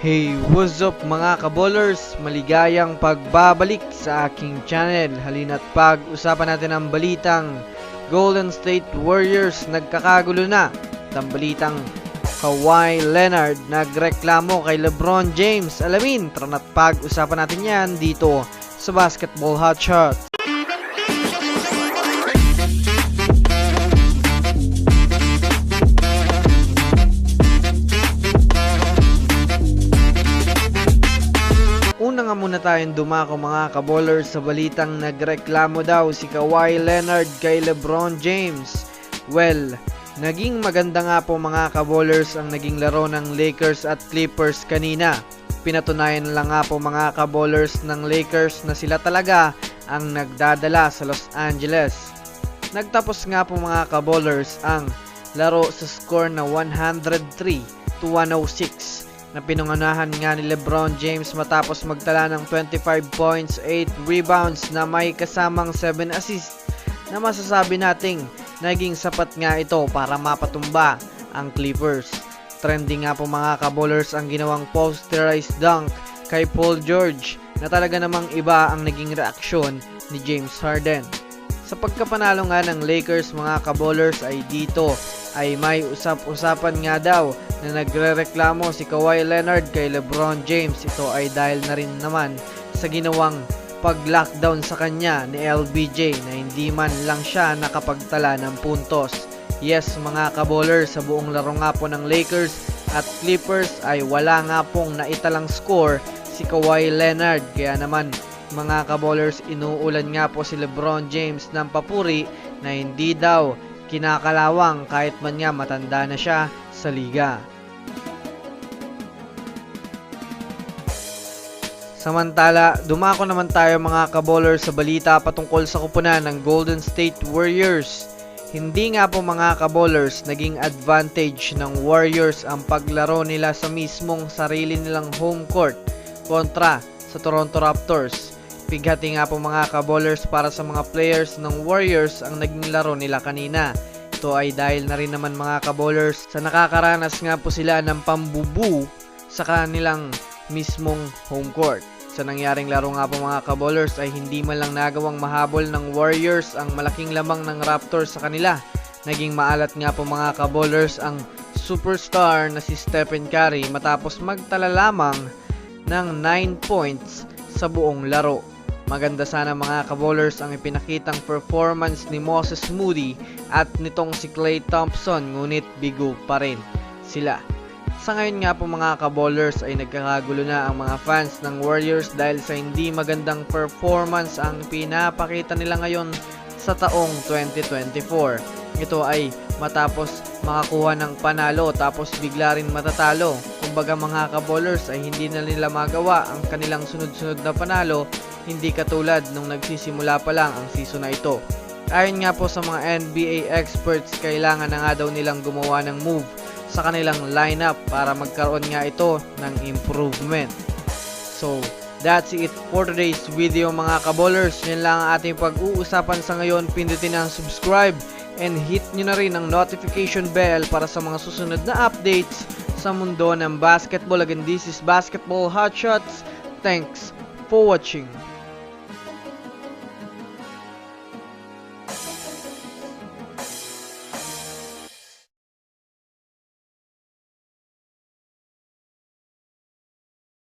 Hey, what's up mga kaballers? Maligayang pagbabalik sa aking channel. Halina't pag-usapan natin ang balitang Golden State Warriors nagkakagulo na. Ang balitang Kawhi Leonard nagreklamo kay LeBron James. Alamin, tara na't pag-usapan natin yan dito sa Basketball Hotshots. Una nga muna tayong dumako mga kaballers sa balitang nagreklamo daw si Kawhi Leonard kay LeBron James. Well, naging maganda nga po mga kaballers ang naging laro ng Lakers at Clippers kanina. Pinatunayan lang nga po mga kaballers ng Lakers na sila talaga ang nagdadala sa Los Angeles. Nagtapos nga po mga kaballers ang laro sa score na 103-106 na pinunganahan nga ni LeBron James matapos magtala ng 25 points, 8 rebounds na may kasamang 7 assists na masasabi nating naging sapat nga ito para mapatumba ang Clippers. Trending nga po mga kaballers ang ginawang posterized dunk kay Paul George na talaga namang iba ang naging reaksyon ni James Harden. Sa pagkapanalo nga ng Lakers mga kaballers ay dito ay may usap-usapan nga daw na nagrereklamo si Kawhi Leonard kay LeBron James. Ito ay dahil na rin naman sa ginawang pag-lockdown sa kanya ni LBJ na hindi man lang siya nakapagtala ng puntos. Yes mga kaballers, sa buong laro nga po ng Lakers at Clippers ay wala nga pong naitalang score si Kawhi Leonard. Kaya naman mga kaballers, inuulan nga po si LeBron James ng papuri na hindi daw kinakalawang kahit man nga matanda na siya sa liga. Samantala, dumako naman tayo mga kaballers sa balita patungkol sa kupunan ng Golden State Warriors. Hindi nga po mga kaballers naging advantage ng Warriors ang paglaro nila sa mismong sarili nilang home court kontra sa Toronto Raptors. Pighati nga po mga kaballers para sa mga players ng Warriors ang naging laro nila kanina. Ito ay dahil na rin naman mga kaballers sa nakakaranas nga po sila ng pambubu sa kanilang mismong home court. Sa nangyaring laro nga po mga kaballers ay hindi man lang nagawang mahabol ng Warriors ang malaking lamang ng Raptors sa kanila. Naging maalat nga po mga kaballers ang superstar na si Stephen Curry matapos magtala lamang ng 9 points sa buong laro. Maganda sana mga kaballers ang ipinakitang performance ni Moses Moody at nitong si Klay Thompson, ngunit bigo pa rin sila. Sa ngayon nga po mga kaballers ay nagkakagulo na ang mga fans ng Warriors dahil sa hindi magandang performance ang pinapakita nila ngayon sa taong 2024. Ito ay matapos makakuha ng panalo tapos bigla rin matatalo. Kumbaga mga kaballers ay hindi na nila magawa ang kanilang sunod-sunod na panalo, hindi katulad nung nagsisimula pa lang ang season na ito. Ayon nga po sa mga NBA experts, kailangan na nga daw nilang gumawa ng move sa kanilang lineup para magkaroon nga ito ng improvement. So, that's it for today's video mga kaballers. Yan lang ang ating pag-uusapan sa ngayon. Pindutin ang subscribe and hit nyo na rin ang notification bell para sa mga susunod na updates sa mundo ng basketball. Again, this is Basketball Hotshots. Thanks for watching.